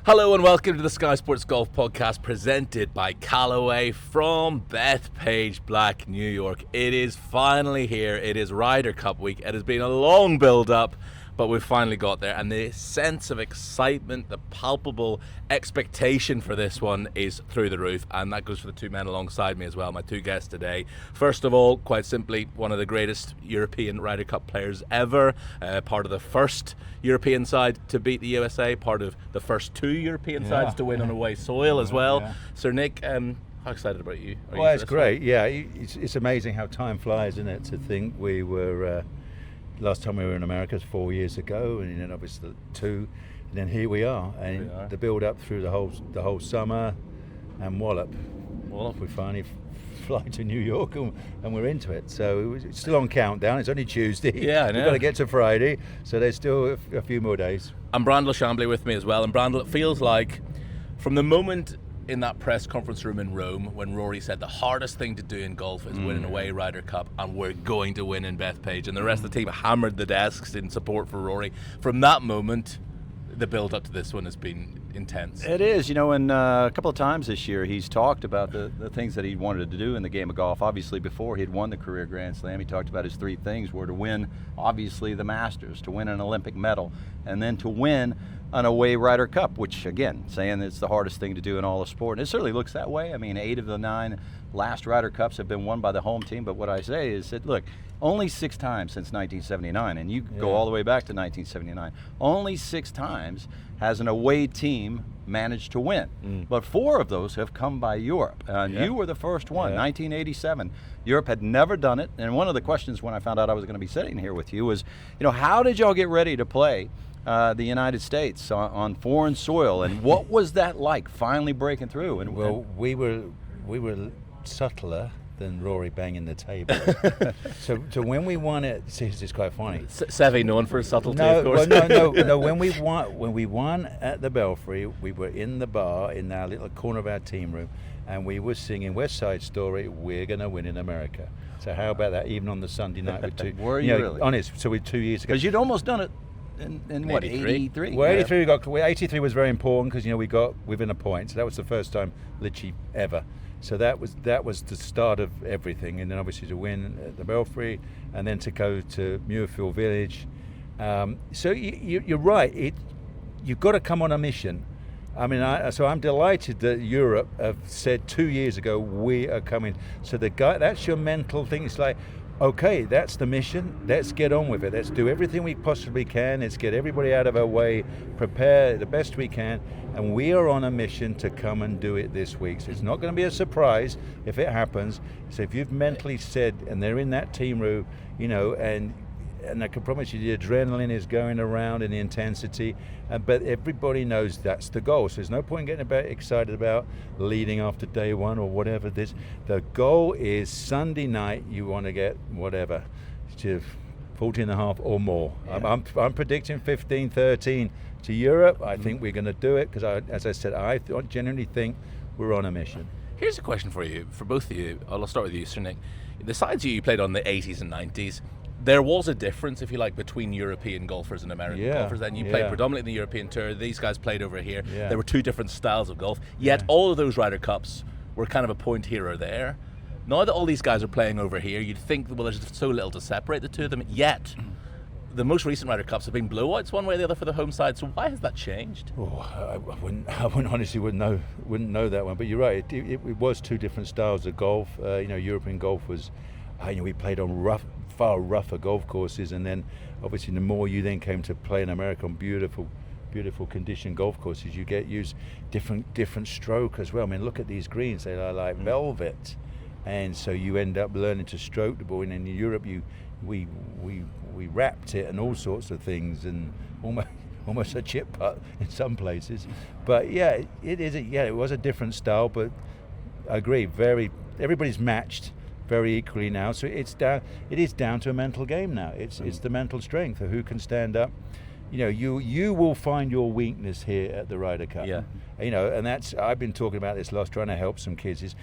Hello and welcome to the Sky Sports Golf Podcast presented by Callaway from Bethpage, Black, New York. It is finally here. It is Ryder Cup week. It has been a long build-up, but we've finally got there. And the sense of excitement, the palpable expectation for this one is through the roof. And that goes for the two men alongside me as well, my two guests today. First of all, quite simply, one of the greatest European Ryder Cup players ever. Part of the first European side to beat the USA. Part of the first two European sides to win on away soil as well. Yeah. Sir Nick, how excited about you? Well, it's great. Yeah, it's amazing how time flies, isn't it? To think we were... last time we were in America was 4 years ago, and then obviously 2, and then here we are. And the build up through the whole summer, and wallop, we finally fly to New York, and we're into it. So it's still on countdown. It's only Tuesday. Yeah, I know. We've got to get to Friday, so there's still a few more days. And Brandel Chamblee with me as well. And Brandel, it feels like from the moment in that press conference room in Rome when Rory said the hardest thing to do in golf is win an away Ryder Cup, and we're going to win in Bethpage, and the rest of the team hammered the desks in support for Rory. From that moment, the build up to this one has been intense. It is, and a couple of times this year he's talked about the things that he wanted to do in the game of golf. Obviously before he had won the career Grand Slam, he talked about his 3 things were to win obviously the Masters, to win an Olympic medal, and then to win an away Ryder Cup, which again, saying it's the hardest thing to do in all of sport. And it certainly looks that way. I mean, 8 of the 9 last Ryder Cups have been won by the home team. But what I say is that, look, only 6 times since 1979, and you go all the way back to 1979, only 6 times has an away team managed to win. But 4 of those have come by Europe. And you were the first one, 1987. Europe had never done it. And one of the questions when I found out I was going to be sitting here with you was, how did y'all get ready to play the United States on foreign soil, and what was that like, finally breaking through? And we were subtler than Rory banging the table. so when we won it, it's quite funny. Seve known for his subtlety, of course. No. When we won at the Belfry, we were in the bar in our little corner of our team room, and we were singing West Side Story. We're gonna win in America. So how about that? Even on the Sunday night with 2. Were you really? Honest. So we 2 years ago. Because you'd almost done it. In what, 83? Well, 83 was very important because we got within a point. So that was the first time literally ever. So that was the start of everything, and then obviously to win at the Belfry, and then to go to Muirfield Village. So you're right. You've got to come on a mission. I mean, so I'm delighted that Europe have said 2 years ago we are coming. So that's your mental thing. It's like, okay, that's the mission. Let's get on with it. Let's do everything we possibly can. Let's get everybody out of our way, prepare the best we can, and we are on a mission to come and do it this week. So it's not going to be a surprise if it happens. So if you've mentally said, and they're in that team room, and I can promise you the adrenaline is going around and the intensity, but everybody knows that's the goal. So there's no point getting excited about leading after day 1 or whatever this. The goal is Sunday night, you want to get whatever, to 14.5 or more. Yeah. I'm predicting 15, 13 to Europe. I think we're going to do it because, as I said, I genuinely think we're on a mission. Here's a question for you, for both of you. I'll start with you, Sir Nick. The sides you played on the 80s and 90s, there was a difference, if you like, between European golfers and American golfers. And you played predominantly in the European Tour. These guys played over here. Yeah. There were 2 different styles of golf. Yet all of those Ryder Cups were kind of a point here or there. Now that all these guys are playing over here, you'd think, well, there's so little to separate the two of them. Yet the most recent Ryder Cups have been blowouts one way or the other for the home side. So why has that changed? I honestly wouldn't know that one. But you're right. It was 2 different styles of golf. European golf was, we played on far rougher golf courses, and then obviously the more you then came to play in America on beautiful conditioned golf courses, you use different stroke as well. I mean, look at these greens; they are like velvet, and so you end up learning to stroke the ball. And in Europe, we wrapped it and all sorts of things, and almost a chip putt in some places. But it was a different style. But I agree, everybody's matched very equally now, so it is down to a mental game now. It's the mental strength of who can stand up you will find your weakness here at the Ryder Cup. Yeah. And that's, I've been talking about this last, trying to help some kids, is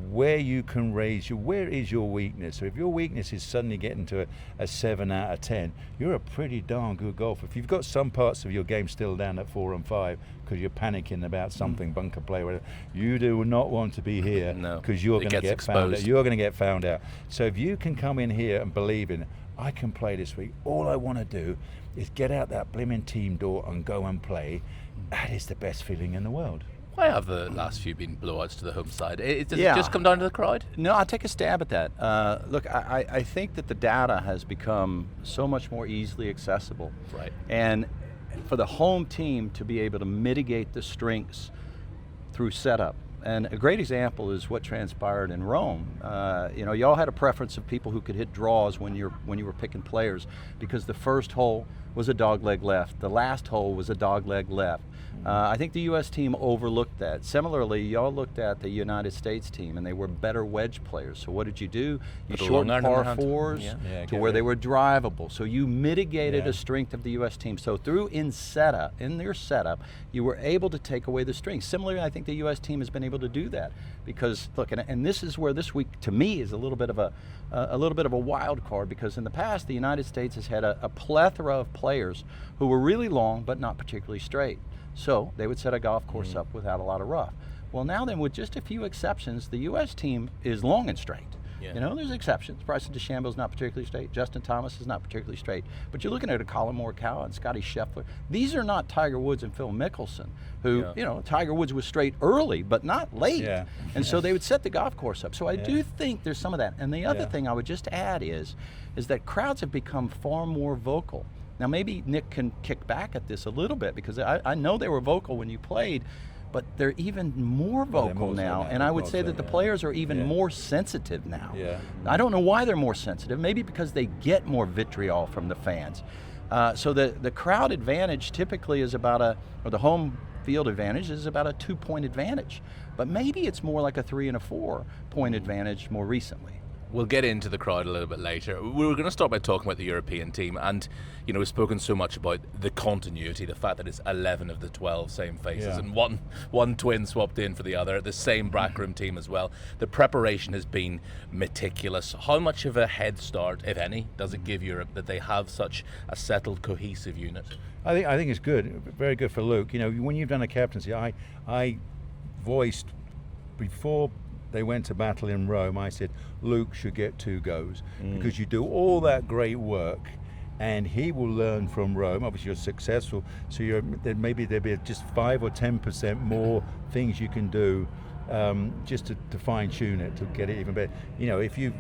where you can where is your weakness? So if your weakness is suddenly getting to a 7 out of 10, you're a pretty darn good golfer. If you've got some parts of your game still down at 4 and 5 because you're panicking about something, bunker play, whatever, you do not want to be here, because you're going to get found out. You're going to get found out. So if you can come in here and believe in, I can play this week, all I want to do is get out that blimmin' team door and go and play. That is the best feeling in the world. Why have the last few been blowouts to the home side? Does it just come down to the crowd? No, I'll take a stab at that. Look, I think that the data has become so much more easily accessible. Right. And for the home team to be able to mitigate the strengths through setup. And a great example is what transpired in Rome. Y'all had a preference of people who could hit draws when you were picking players, because the first hole was a dogleg left, the last hole was a dogleg left. I think the U.S. team overlooked that. Similarly, y'all looked at the United States team, and they were better wedge players. So what did you do? You shortened par fours to where they were drivable. So you mitigated a strength of the U.S. team. So in their setup, you were able to take away the strength. Similarly, I think the U.S. team has been able to do that, because look, and this is where this week to me is a little bit of a wild card, because in the past the United States has had a plethora of players who were really long but not particularly straight. So they would set a golf course up without a lot of rough. Well, now then, with just a few exceptions, the U.S. team is long and straight. Yeah. There's exceptions. Bryson Dechambeau is not particularly straight. Justin Thomas is not particularly straight. But you're looking at a Colin Morikawa and Scottie Scheffler. These are not Tiger Woods and Phil Mickelson, who, Tiger Woods was straight early, but not late. Yeah. And so they would set the golf course up. So I do think there's some of that. And the other thing I would just add is that crowds have become far more vocal. Now, maybe Nick can kick back at this a little bit, because I know they were vocal when you played, but they're even more vocal now. And I would say that the players are even more sensitive now. Yeah. I don't know why they're more sensitive. Maybe because they get more vitriol from the fans. So the crowd advantage typically is or the home field advantage is about a 2-point advantage. But maybe it's more like a 3 and a 4-point advantage more recently. We'll get into the crowd a little bit later. We were going to start by talking about the European team, and we've spoken so much about the continuity, the fact that it's 11 of the 12 same faces, and one twin swapped in for the other, the same backroom team as well. The preparation has been meticulous. How much of a head start, if any, does it give Europe that they have such a settled, cohesive unit? I think it's good, very good for Luke. When you've done a captaincy, I voiced before they went to battle in Rome, I said Luke should get 2 goes, because you do all that great work and he will learn from Rome. Obviously you're successful, so maybe there'll be just 5 or 10% more things you can do, just to fine tune it, to get it even better. If you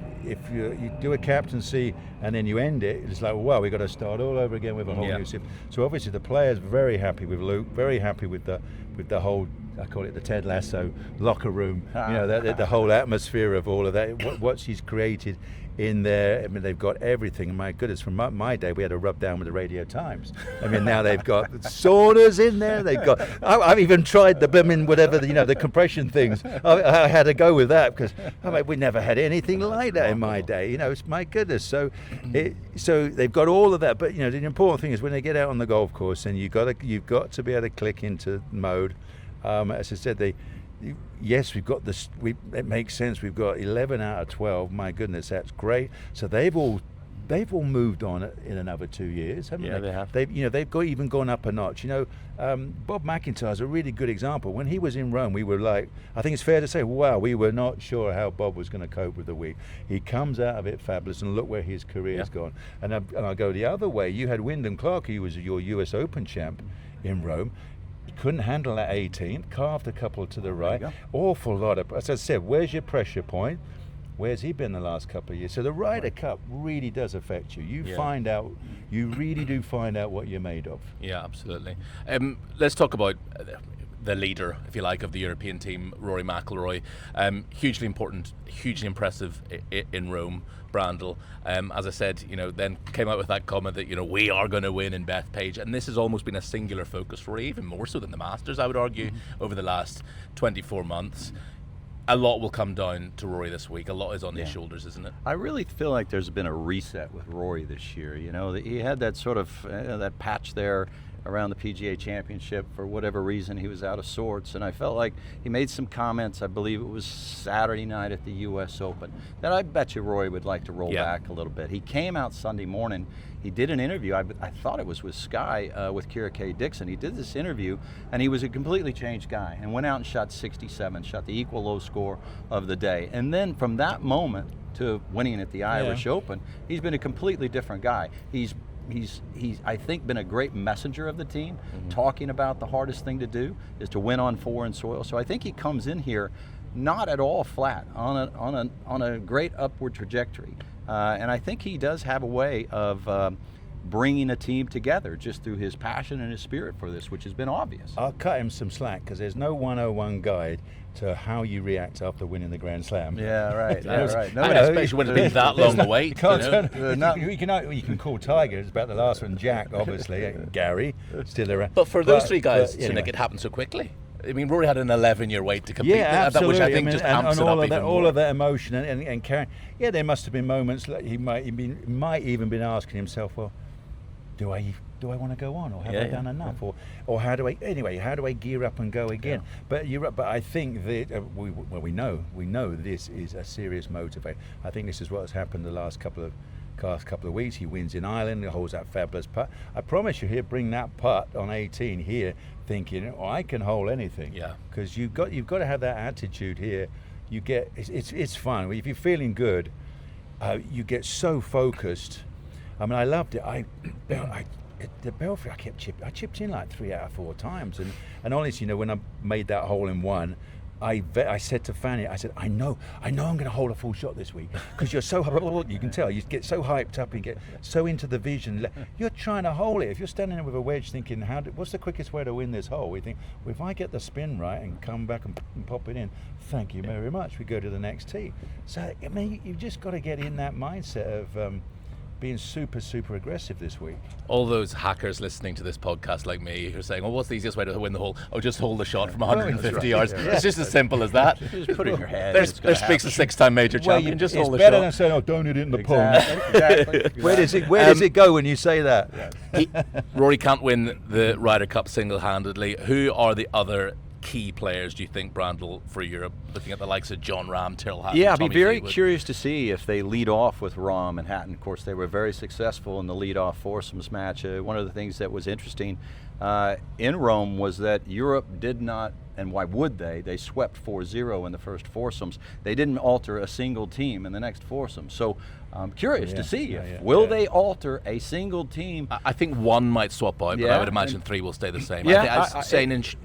do a captaincy and then you end it, it's like, well, we've got to start all over again with a whole new system. So obviously the players very happy with Luke, very happy with the whole, I call it the Ted Lasso locker room, the whole atmosphere of all of that, what she's created in there. I mean, they've got everything. My goodness, from my day, we had to rub down with the Radio Times. I mean, now they've got saunas in there. They've got. I've even tried the blooming whatever, the compression things. I had to go with that, because we never had anything like that in my day. It's my goodness. So they've got all of that. But the important thing is when they get out on the golf course, and you've got to be able to click into mode. As I said, yes, we've got this. It makes sense. We've got 11 out of 12. My goodness, that's great. So they've all moved on in another 2 years, haven't they? They have. They've even gone up a notch. Bob McIntyre is a really good example. When he was in Rome, we were like, I think it's fair to say, wow, we were not sure how Bob was going to cope with the week. He comes out of it fabulous, and look where his career's gone. And I'll go the other way. You had Wyndham Clark, who was your U.S. Open champ in Rome. Couldn't handle that 18th, carved a couple to the right. Awful lot of, as I said, where's your pressure point? Where's he been the last couple of years? So the Ryder Cup really does affect you. You really do find out what you're made of. Yeah, absolutely. Let's talk about the leader, if you like, of the European team, Rory McIlroy. Hugely important, hugely impressive in Rome. Brandel, as I said, then came out with that comment that, we are going to win in Bethpage, and this has almost been a singular focus for Rory, even more so than the Masters, I would argue, over the last 24 months. a lot will come down to Rory this week. A lot is on his shoulders, isn't it? I really feel like there's been a reset with Rory this year. You know, he had that sort of that patch there around the PGA Championship. For whatever reason, he was out of sorts, and I felt like he made some comments, I believe it was Saturday night at the U.S. Open, that I bet you Rory would like to roll back a little bit. He came out Sunday morning, he did an interview, I thought it was with Sky, with Kira K. Dixon. He did this interview, and he was a completely changed guy, and went out and shot 67, shot the equal low score of the day. And then from that moment to winning at the Irish Open, he's been a completely different guy. He's I think been a great messenger of the team, talking about the hardest thing to do is to win on foreign soil. So I think he comes in here not at all flat, on a great upward trajectory, and I think he does have a way of bringing a team together just through his passion and his spirit for this, which has been obvious. I'll cut him some slack because there's no 101 guide to how you react after winning the Grand Slam. Yeah, right. Especially when it's been that long to wait. You can call Tiger. It's about the last one. Jack, obviously. Gary, still around. But for those three guys, anyway. Nick, it happened so quickly. I mean, Rory had an 11-year wait to compete. Yeah, absolutely. Which I think just amps it up even more. All of that emotion and carrying. Yeah, there must have been moments like he might even been asking himself, well, do I want to go on, or have I done enough, or how do I gear up and go again? But I think that we know this is a serious motivator. I think this is what has happened the last couple of weeks. He wins in Ireland, he holds that fabulous putt. I promise you, he'll bring that putt on 18 here, thinking, I can hold anything. Yeah. Because you've got to have that attitude here. You get it's fun if you're feeling good. You get so focused. I mean, I loved it. The Belfry, I chipped in like 3 out of 4 times, and honestly, when I made that hole in one, I said to Fanny, I said, I know I'm going to hold a full shot this week, because you're so, you can tell, you get so hyped up and get so into the vision. You're trying to hold it. If you're standing there with a wedge thinking, what's the quickest way to win this hole? We think, well, if I get the spin right and come back and pop it in, thank you very much. We go to the next tee. So, I mean, you've just got to get in that mindset of being super, super aggressive this week. All those hackers listening to this podcast like me who are saying, what's the easiest way to win the hole? Just hold the shot from 150 yards. Yeah. It's just as simple as that. Just put it in your head. There speaks a 6-time major champion. Just hold the shot. It's better than saying, don't hit it in the pond. Exactly. Where does it go when you say that? Rory can't win the Ryder Cup single-handedly. Who are the other key players, do you think, Brandel, for Europe, looking at the likes of John Rahm, Tyrrell Hatton? Yeah, I'd be very curious to see if they lead off with Rahm and Hatton. Of course, they were very successful in the lead-off foursomes match. One of the things that was interesting in Rome was that Europe did not, and why would they? They swept 4-0 in the first foursomes. They didn't alter a single team in the next foursome. So I'm curious to see will they alter a single team? I think one might swap out, but I would imagine 3 will stay the same.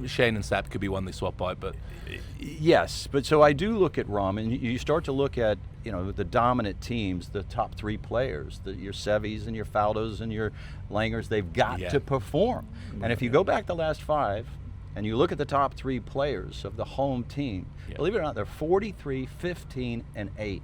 Shane and Sepp could be one they swap out, but yes. But so I do look at Rahm, and you start to look at the dominant teams, the top 3 players, your Seves and your Faldos and your Langers. They've got to perform. And if you go back the last 5. And you look at the top 3 players of the home team, believe it or not, they're 43, 15, and 8.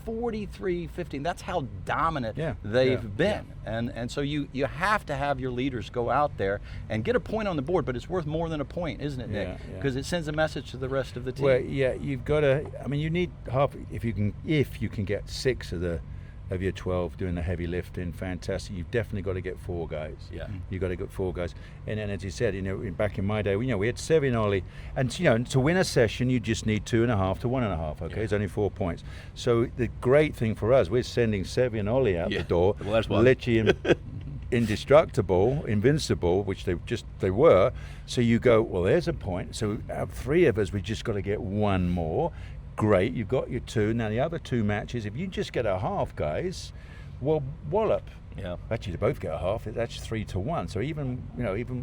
43, 15, that's how dominant they've been. And so you have to have your leaders go out there and get a point on the board, but it's worth more than a point, isn't it, Nick? Because it sends a message to the rest of the team. Well, you've got to, I mean, you need half, if you can get 6 of your 12 doing the heavy lifting, fantastic. You've definitely got to get 4 guys. Yeah, you've got to get 4 guys. And then, as you said, back in my day, we had Seve and Ollie, and to win a session, you just need 2.5 to 1.5. Okay, it's only 4 points. So the great thing for us, we're sending Seve and Ollie out the door, literally indestructible, invincible, which they were. So you go, well, there's a point. So out of 3 of us, we just got to get 1 more. Great, you've got your 2. Now the other 2 matches, if you just get a half, guys, well, wallop. Yeah. Actually, they both get a half. That's 3 to 1. So even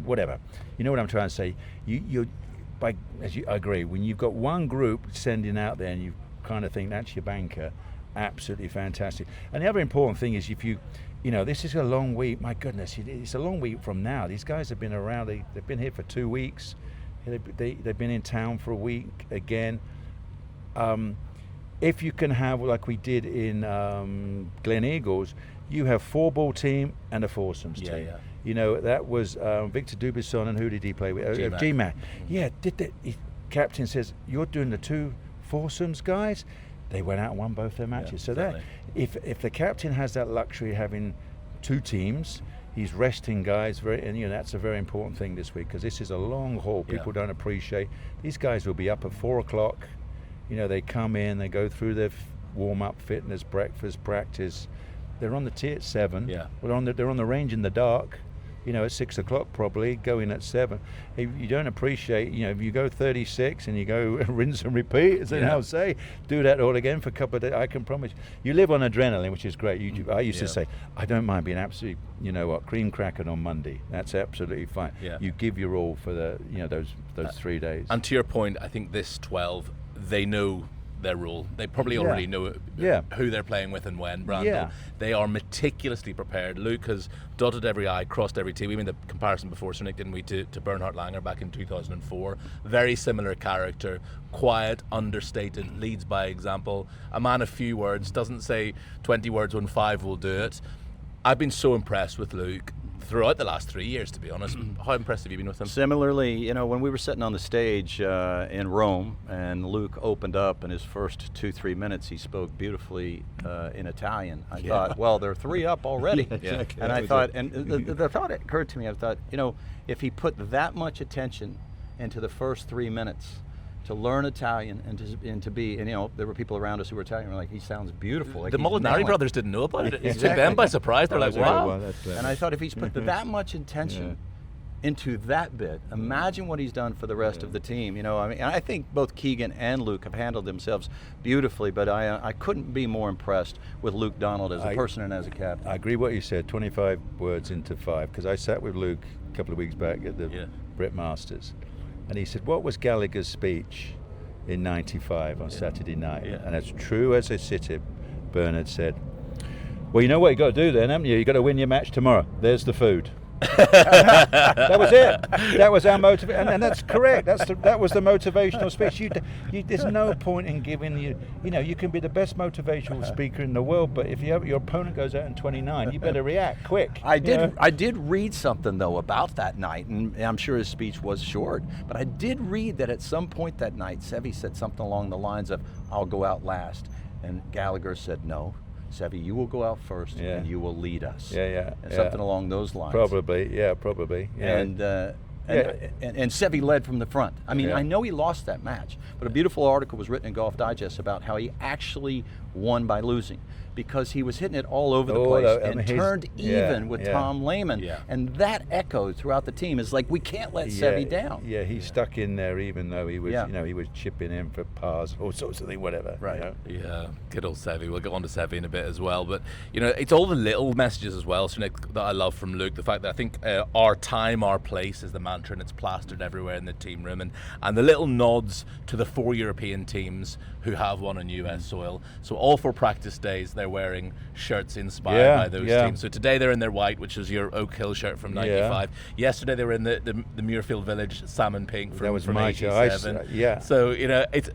whatever. You know what I'm trying to say? I agree. When you've got one group sending out there, and you kind of think that's your banker, absolutely fantastic. And the other important thing is if this is a long week. My goodness, it's a long week from now. These guys have been around. They've been here for 2 weeks. They've been in town for a week again. If you can have, like we did in Glen Eagles, you have 4-ball team and a foursomes team. That was Victor Dubisson, and who did he play with? GMAT. Yeah, captain says, you're doing the 2 foursomes guys, they went out and won both their matches. So that if the captain has that luxury of having 2 teams, he's resting guys and that's a very important thing this week, because this is a long haul. People don't appreciate. These guys will be up at 4 o'clock. They come in, they go through their warm-up, fitness, breakfast, practice. They're on the tee at 7. Yeah. They're on the range in the dark. At 6 o'clock probably, going at 7. You don't appreciate, if you go 36 and you go rinse and repeat, as they now say, do that all again for a couple of days. I can promise you live on adrenaline, which is great. I used to say, I don't mind being absolutely, cream crackered on Monday. That's absolutely fine. Yeah. You give your all for the, those 3 days. And to your point, I think this 12, they know their rule. They probably already know who they're playing with and when. Brandel. Yeah. They are meticulously prepared. Luke has dotted every I, crossed every T. We made the comparison before, Nick, didn't we, to Bernhard Langer back in 2004. Very similar character, quiet, understated, leads by example, a man of few words, doesn't say 20 words when 5 will do it. I've been so impressed with Luke throughout the last 3 years, to be honest. How impressed have you been with him? Similarly, when we were sitting on the stage in Rome and Luke opened up, in his first 2-3 minutes he spoke beautifully in Italian. I thought, well, they're 3 up already. Exactly. And I thought, and the thought occurred to me, I thought, if he put that much attention into the first 3 minutes to learn Italian and to be, there were people around us who were Italian, were like, he sounds beautiful. Like the Molinari brothers didn't know about it. It took them by surprise. They're like, wow. And I thought, if he's put that much intention into that bit, imagine what he's done for the rest of the team. I think both Keegan and Luke have handled themselves beautifully, but I couldn't be more impressed with Luke Donald as a person and as a captain. I agree what you said, 25 words into 5, because I sat with Luke a couple of weeks back at the Brit Masters. And he said, what was Gallagher's speech in 95 on Saturday night? Yeah. And as true as I sit it, Bernard said, well, you know what you got to do then, haven't you? You got to win your match tomorrow. There's the food. That was it. That was our motivation, and that's correct. That was the motivational speech. There's no point in giving you can be the best motivational speaker in the world, but if your opponent goes out in 29, you better react quick. I did read something though about that night, and I'm sure his speech was short, but I did read that at some point that night, Seve said something along the lines of, "I'll go out last," and Gallagher said, "No, Seve, you will go out first, and you will lead us." And something along those lines. Probably. Yeah. And Seve led from the front. I mean, I know he lost that match, but a beautiful article was written in Golf Digest about how he actually won by losing, because he was hitting it all over the place and turned even with Tom Lehman. And that echoed throughout the team. It's like, we can't let Seve down. Yeah, he stuck in there even though he was, he was chipping in for pars, all sorts of things, whatever. Right. Yeah, good old Seve. We'll get on to Seve in a bit as well. But, it's all the little messages as well, so Nick, that I love from Luke. The fact that I think our time, our place is the mantra, and it's plastered everywhere in the team room. And the little nods to the 4 European teams who have won on US soil. So all 4 practice days, they're wearing shirts inspired by those teams. So today they're in their white, which is your Oak Hill shirt from 95. Yesterday they were in the Muirfield Village salmon pink from 87. So,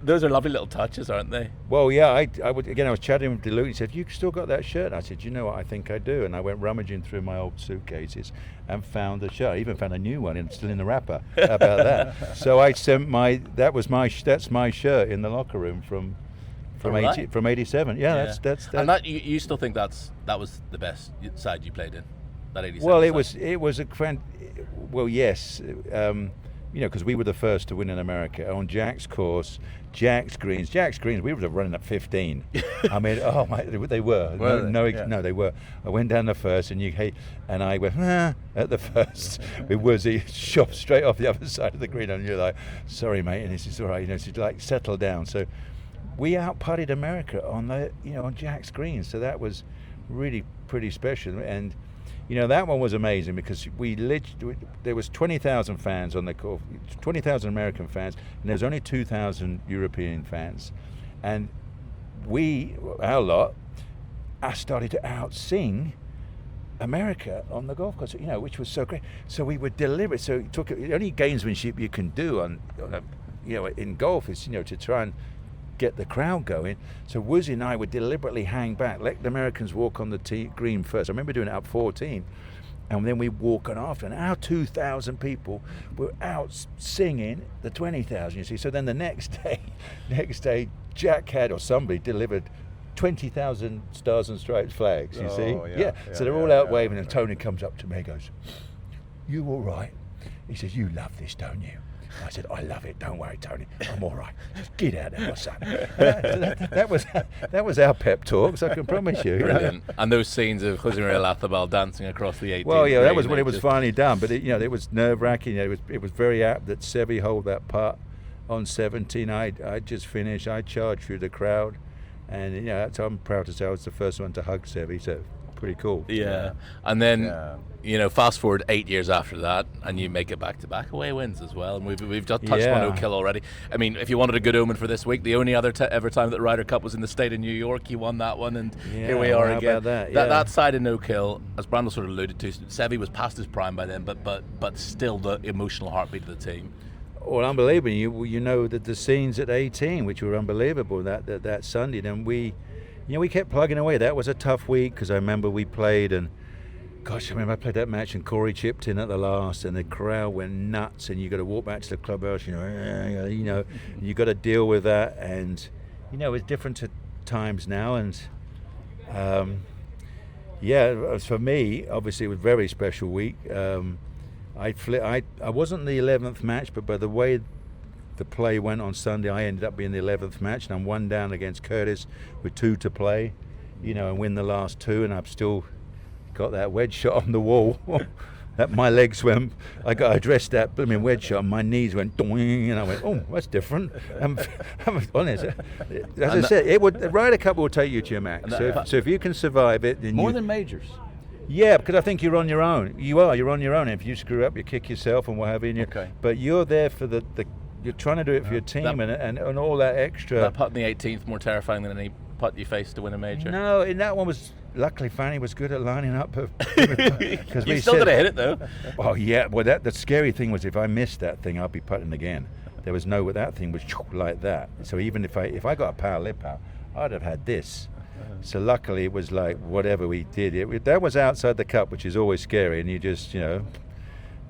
those are lovely little touches, aren't they? Well, I was chatting with Luke. He said, "You still got that shirt?" I said, "You know what, I think I do." And I went rummaging through my old suitcases and found the shirt. I even found a new one still in the wrapper. How about that? So I sent that's my shirt in the locker room from 87. That's and that you still think that was the best side you played in, that 87? Well, it was a yes, because we were the first to win in America on Jack's course, Jack's greens. We were running at 15. I mean, they were. No, they were. I went down the first, and I went at the first. It was shot straight off the other side of the green, and you're like, "Sorry, mate," and he says, "All right," she's like, "Settle down." So we out-putted America on on Jack's greens, so that was really pretty special. And that one was amazing because there was 20,000 fans on the course, 20,000 American fans, and there was only 2,000 European fans, and I started to out-sing America on the golf course, which was so great. So we were deliberate. So it took the only gamesmanship you can do in golf is to try and get the crowd going. So Woozy and I would deliberately hang back, let the Americans walk on the green first. I remember doing it up 14, and then we walk on after, and our 2,000 people were out singing the 20,000, you see. So then the next day Jack had, or somebody delivered 20,000 Stars and Stripes flags, you see? So they're all out waving, and Tony comes up to me and goes, "You all right?" He says, "You love this, don't you?" I said, "I love it, don't worry, Tony, I'm all right. Just get out there, my son." That was our pep talks, I can promise you. Brilliant. And those scenes of Jose Maria Lazabal dancing across the 18th. Well, yeah, that was when it was finally done, but it was nerve-wracking. It was very apt that Seve hold that putt on 17. I just finished, I charged through the crowd, and so I'm proud to say I was the first one to hug Seve, so pretty cool. Yeah. And then fast forward 8 years after that, and you make it back-to-back away wins as well. And we've just touched on Oak Hill already. I mean, if you wanted a good omen for this week, the only other ever time that Ryder Cup was in the state of New York, you won that one, and here we are again. That side in Oak Hill, as Brandel sort of alluded to, Seve was past his prime by then, but still the emotional heartbeat of the team. Well, unbelievable. You know that the scenes at 18, which were unbelievable that Sunday, then we kept plugging away. That was a tough week because I remember we played, and gosh, I remember I played that match and Corey chipped in at the last, and the crowd went nuts, and you got to walk back to the clubhouse, you got to deal with that, and it's different times now, and for me, obviously it was a very special week. I wasn't the 11th match, but by the way the play went on Sunday, I ended up being the 11th match, and I'm one down against Curtis with 2 to play, and win the last 2, and I've still got that wedge shot on the wall. That my legs went, I addressed that blooming wedge shot, and my knees went doing, and I went, oh, that's different. I'm honest. As I said, the Ryder Cup will take you to your max. So if you can survive it, then more than majors. Yeah, because I think you're on your own. You're on your own. If you screw up, you kick yourself and what have you. Okay. But you're there for the you're trying to do it for your team and all that extra. That putt in the 18th more terrifying than any putt you faced to win a major. No, in that one was luckily Fanny was good at lining up. Because you still got to hit it though. Oh yeah, well the scary thing was if I missed that thing, I'd be putting again. There was no, that thing was like that. So even if I got a power lip out, I'd have had this. So luckily it was like whatever we did, that was outside the cup, which is always scary, and you just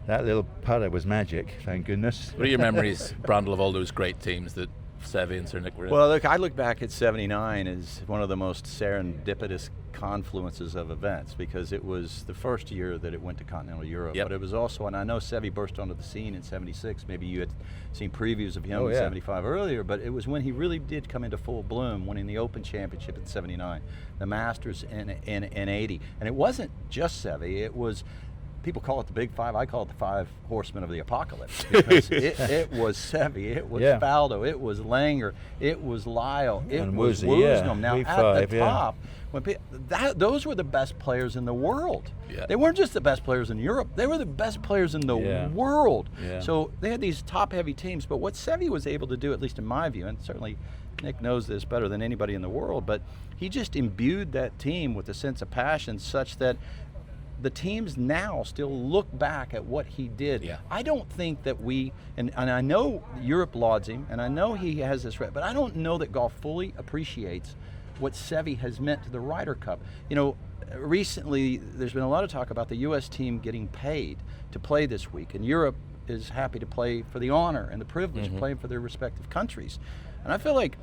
that little putter was magic, thank goodness. What are your memories, Brandel, of all those great teams that Seve and Sir Nick were in? Well, look, I look back at '79 as one of the most serendipitous confluences of events, because it was the first year that it went to continental Europe. But it was also, and I know Seve burst onto the scene in '76. Maybe you had seen previews of him in '75 earlier, but it was when he really did come into full bloom, winning the Open Championship in '79, the Masters in '80. And it wasn't just Seve, it was, people call it the Big Five. I call it the 5 Horsemen of the Apocalypse, because it was Seve, it was Faldo, it was Langer, it was Lyle, it was Woosnam. Now at the top, when those were the best players in the world. They weren't just the best players in Europe; they were the best players in the world. So they had these top-heavy teams. But what Seve was able to do, at least in my view, and certainly Nick knows this better than anybody in the world, but he just imbued that team with a sense of passion such that the teams now still look back at what he did. I don't think that and I know Europe lauds him, and I know he has this, but I don't know that golf fully appreciates what Seve has meant to the Ryder Cup. Recently there's been a lot of talk about the U.S. team getting paid to play this week, and Europe is happy to play for the honor and the privilege of playing for their respective countries. And I feel like,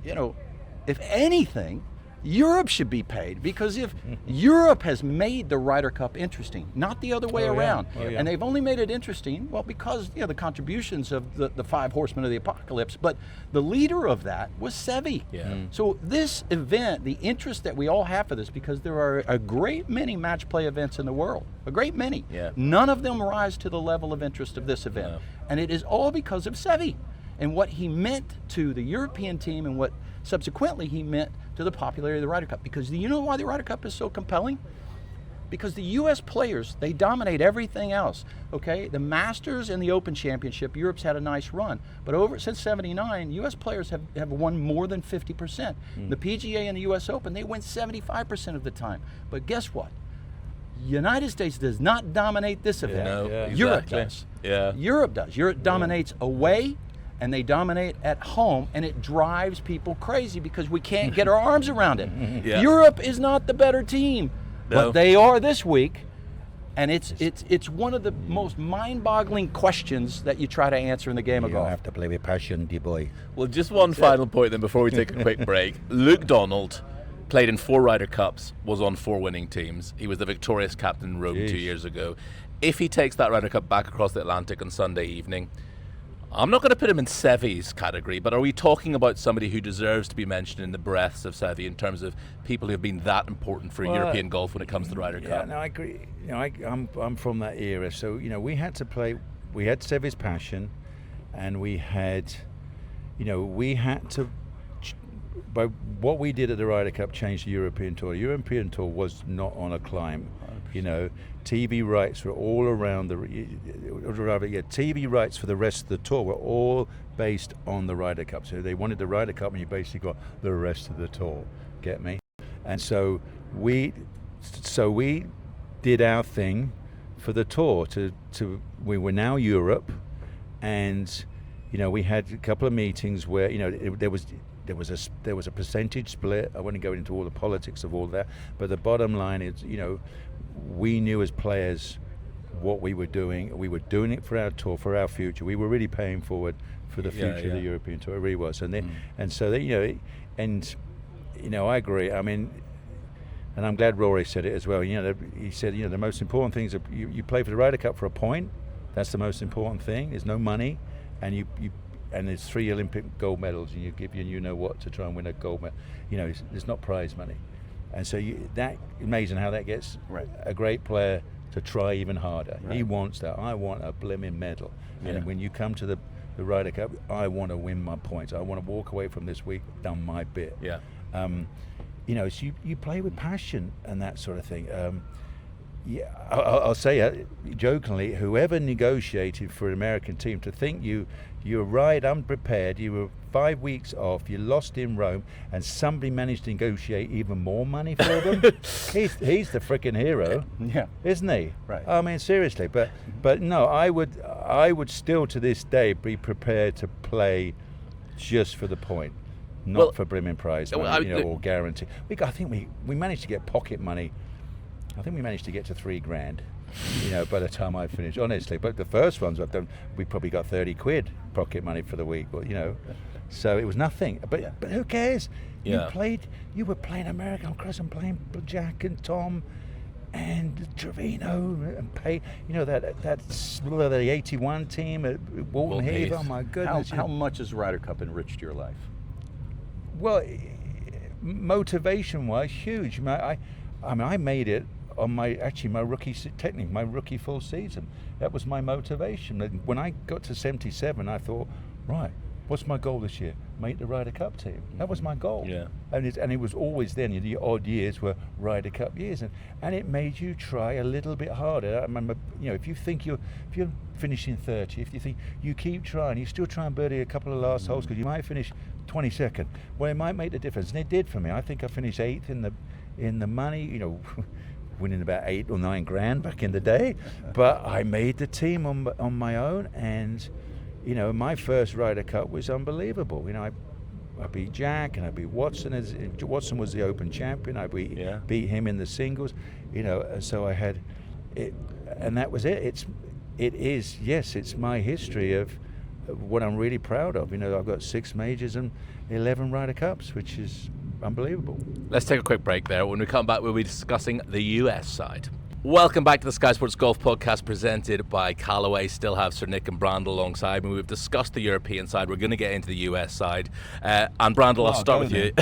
if anything, Europe should be paid, because if Europe has made the Ryder Cup interesting, not the other way around, and they've only made it interesting, well, because the contributions of the 5 Horsemen of the Apocalypse, but the leader of that was Seve. So this event, the interest that we all have for this, because there are a great many match play events in the world, a great many. None of them rise to the level of interest of this event, and it is all because of Seve and what he meant to the European team, and what subsequently he meant to the popularity of the Ryder Cup. Because you know why the Ryder Cup is so compelling? Because the U.S. players, they dominate everything else. Okay, the Masters and the Open Championship, Europe's had a nice run, but since '79, U.S. players have won more than 50%. The PGA and the U.S. Open, they win 75% of the time. But guess what? United States does not dominate this event. Europe does. Europe does. Europe dominates away, and they dominate at home, and it drives people crazy because we can't get our arms around it. Europe is not the better team, but they are this week. And it's one of the most mind-boggling questions that you try to answer in the game of golf. You have to play with passion, dear boy. Well, just one final point then before we take a quick break. Luke Donald played in 4 Ryder Cups, was on 4 winning teams. He was the victorious captain in Rome 2 years ago. If he takes that Ryder Cup back across the Atlantic on Sunday evening, I'm not going to put him in Seve's category, but are we talking about somebody who deserves to be mentioned in the breaths of Seve in terms of people who have been that important for European golf when it comes to the Ryder Cup? Yeah, no, I agree. You know, I'm from that era, so we had to play. We had Seve's passion, and we had to. By what we did at the Ryder Cup changed the European Tour. The European Tour was not on a climb. 100%. TV rights were all around TV rights for the rest of the tour were all based on the Ryder Cup. So they wanted the Ryder Cup, and you basically got the rest of the tour. Get me? And so we did our thing for the tour. We were now Europe, and we had a couple of meetings where there was a percentage split. I won't go into all the politics of all that, but the bottom line is, we knew as players what we were doing. We were doing it for our tour, for our future. We were really paying forward for the future of the European Tour. It really was. And I agree. I mean, and I'm glad Rory said it as well. He said, the most important thing is you play for the Ryder Cup for a point. That's the most important thing. There's no money, and and there's 3 Olympic gold medals, and you give what to try and win a gold medal. There's not prize money. And so that amazing how that gets a great player to try even harder. Right. He wants that. I want a blimmin' medal. Yeah. And when you come to the Ryder Cup, I want to win my points. I want to walk away from this week, done my bit. Yeah. So you play with passion and that sort of thing. I'll say jokingly, whoever negotiated for an American team, to think you were right unprepared, you were 5 weeks off, you lost in Rome, and somebody managed to negotiate even more money for them. he's the freaking hero, isn't he? Right. I mean, seriously. But no, I would still to this day be prepared to play just for the point, not for brimming prize money, or guarantee. I think we managed to get pocket money. I think we managed to get to $3,000, by the time I finished, honestly. But the first ones I've done, we probably got 30 quid pocket money for the week, so it was nothing. But who cares? Yeah. You were playing American. I'm playing Jack and Tom and Trevino and Pay. The 81 team at Walton Heath. Oh my goodness! How much has Ryder Cup enriched your life? Well, motivation-wise, huge. I made it on my rookie full season. That was my motivation. And when I got to 77, I thought, right, what's my goal this year? Make the Ryder Cup team. That was my goal. Yeah. And it was always then. The odd years were Ryder Cup years, and it made you try a little bit harder. I remember, if you think if you're finishing 30, if you think you keep trying, you still try and birdie a couple of last holes because you might finish 22nd. Well, it might make the difference, and it did for me. I think I finished 8th in the money, winning about 8 or 9 grand back in the day. But I made the team on my own, and my first Ryder Cup was unbelievable. I beat Jack and I beat Watson. Watson was the Open champion. I beat him in the singles. So I had it, and that was it. It's my history of what I'm really proud of. I've got 6 majors and 11 Ryder Cups, which is unbelievable. Let's take a quick break there. When we come back, we'll be discussing the US side. Welcome back to the Sky Sports Golf Podcast presented by Callaway. Still have Sir Nick and Brandel alongside me. We've discussed the European side. We're going to get into the US side. And Brandel, I'll start with you.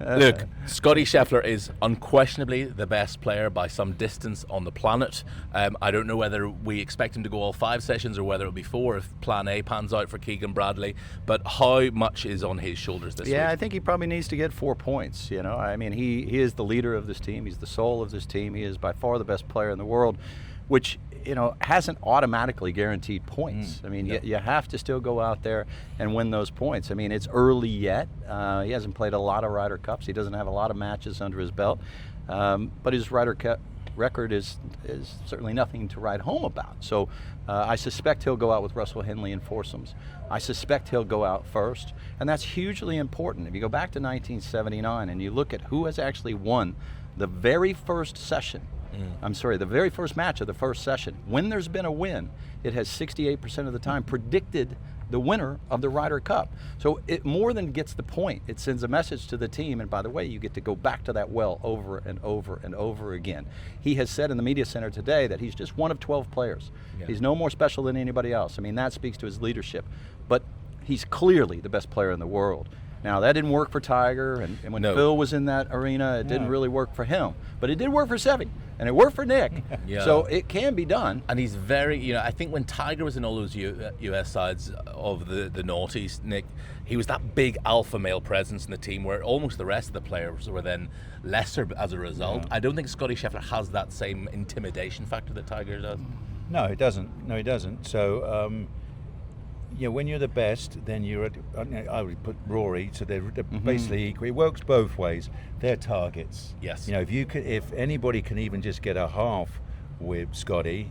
Look, Scottie Scheffler is unquestionably the best player by some distance on the planet. I don't know whether we expect him to go all 5 sessions or whether it'll be 4 if Plan A pans out for Keegan Bradley. But how much is on his shoulders this week? Yeah, I think he probably needs to get 4 points. I mean, he is the leader of this team. He's the soul of this team. He is by far the best player in the world, which hasn't automatically guaranteed points. I mean, you have to still go out there and win those points. I mean, it's early yet. He hasn't played a lot of Ryder Cups. He doesn't have a lot of matches under his belt. But his Ryder Cup record is certainly nothing to write home about. So I suspect he'll go out with Russell Henley in foursomes. I suspect he'll go out first. And that's hugely important. If you go back to 1979 and you look at who has actually won the very first session, the very first match of the first session, when there's been a win, it has 68% of the time predicted the winner of the Ryder Cup. So it more than gets the point. It sends a message to the team, and by the way, you get to go back to that well over and over and over again. He has said in the media center today that he's just one of 12 players. Yeah. He's no more special than anybody else. I mean, that speaks to his leadership. But he's clearly the best player in the world. Now, that didn't work for Tiger, and when Phil was in that arena, it didn't really work for him. But it did work for Seve, and it worked for Nick. Yeah. So it can be done. And he's very, I think when Tiger was in all those US sides of the noughties, Nick, he was that big alpha male presence in the team where almost the rest of the players were then lesser as a result. Yeah. I don't think Scottie Scheffler has that same intimidation factor that Tiger does. No, he doesn't. So, when you're the best, then I would put Rory, so they're basically equal. It works both ways. They're targets. Yes. If anybody can even just get a half with Scottie,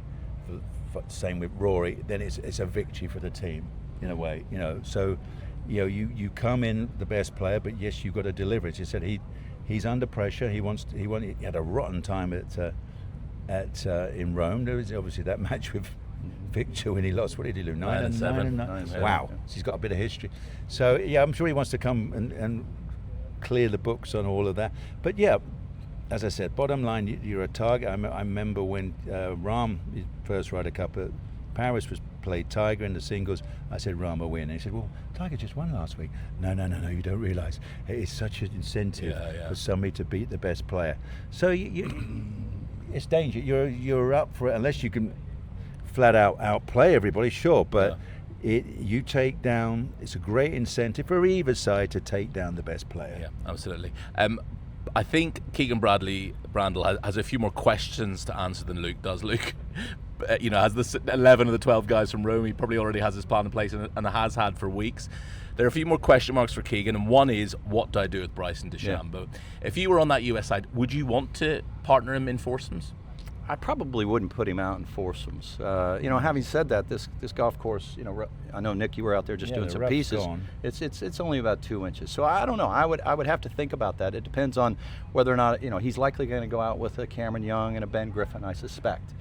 same with Rory, then it's a victory for the team in a way. So you come in the best player, but yes, you've got to deliver. As you said, he's under pressure. He had a rotten time in Rome. There was obviously that match with Victor when he lost. What did he do? 9-7. Wow. So he's got a bit of history. So I'm sure he wants to come and clear the books on all of that. But as I said, bottom line, you're a target. I remember when Rahm, his first Ryder Cup at Paris, was played Tiger in the singles. I said Rahm will win. And he said, well, Tiger just won last week. No, you don't realise. It is such an incentive for somebody to beat the best player. So it's danger. You're up for it unless you can flat out outplay everybody, sure, but you take down. It's a great incentive for either side to take down the best player. Yeah, absolutely. I think Keegan Brandel has a few more questions to answer than Luke does. Luke, has the 11 of the 12 guys from Rome. He probably already has his plan in place and has had for weeks. There are a few more question marks for Keegan, and one is, what do I do with Bryson Dechambeau? Yeah. If you were on that US side, would you want to partner him in foursomes? I probably wouldn't put him out in foursomes. Having said that, this golf course, I know Nick, you were out there just doing some pieces. Gone. It's only about 2 inches, so I don't know. I would have to think about that. It depends on whether or not he's likely going to go out with a Cameron Young and a Ben Griffin, I suspect.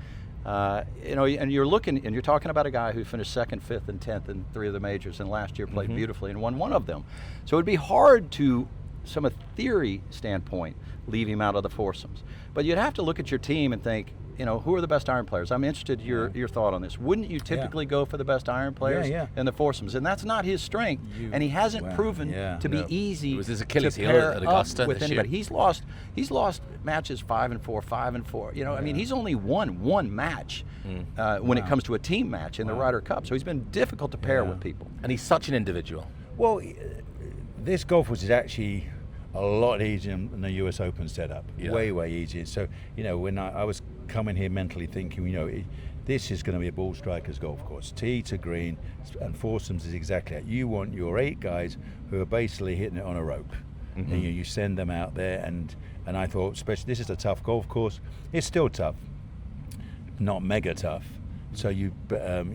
And you're talking about a guy who finished 2nd, 5th, and 10th in 3 of the majors, and last year played beautifully and won 1 of them. So it'd be hard to, from a theory standpoint, leave him out of the foursomes. But you'd have to look at your team and think, who are the best iron players? I'm interested in your thought on this. Wouldn't you typically go for the best iron players in the foursomes? And that's not his strength, and he hasn't proven to be easy. It was his Achilles to heel pair at Augusta up with anybody. Year. He's lost matches 5-4, 5-4. I mean, he's only won 1 match when it comes to a team match in the Ryder Cup. So he's been difficult to pair with people. And he's such an individual. Well, this golf was actually a lot easier than the US Open setup. Way easier. So when I was coming here mentally thinking, this is going to be a ball striker's golf course, tee to green, and foursomes is exactly that. You want your 8 guys who are basically hitting it on a rope, and you send them out there. And I thought, especially this is a tough golf course. It's still tough, not mega tough. So